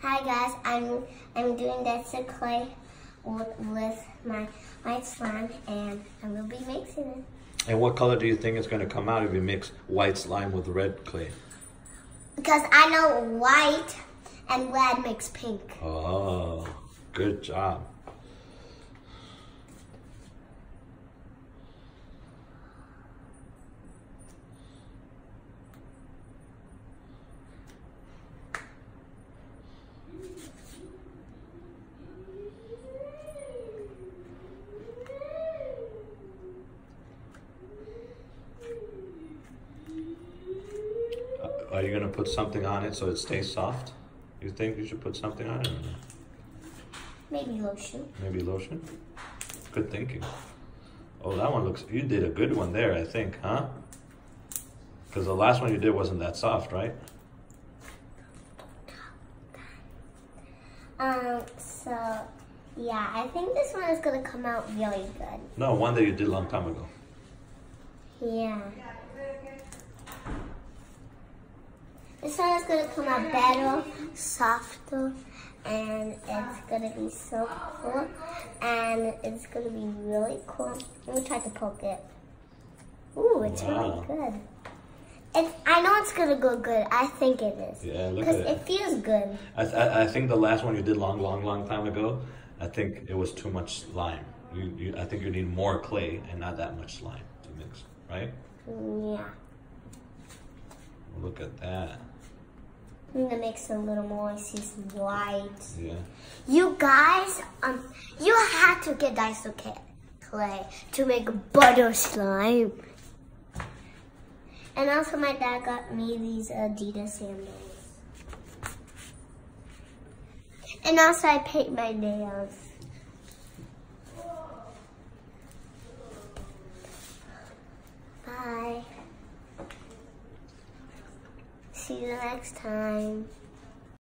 Hi guys, I'm doing Daiso Clay with my white slime, and I will be mixing it. And what color do you think is going to come out if you mix white slime with red clay? Because I know white and red makes pink. Oh, good job. Are you going to put something on it so it stays soft? You think you should put something on it? Maybe lotion. Maybe lotion? Good thinking. Oh, that one looks, you did a good one there, I think, huh? Because the last one you did wasn't that soft, right? So, yeah, I think this one is going to come out really good. No, one that you did a long time ago. Yeah. This one is going to come out better, softer, and it's going to be so cool, and it's going to be really cool. Let me try to poke it. Ooh, it's really good. I know it's going to go good. I think it is. Yeah, look at it. Because it feels good. I think the last one you did long time ago, I think it was too much slime. I think you need more clay and not that much slime to mix, right? Yeah. Look at that. I'm gonna mix a little more. I see some white. Yeah. You guys, you had to get Daiso Clay to make butter slime. And also, my dad got me these Adidas sandals. And also, I paint my nails. Bye. See you next time.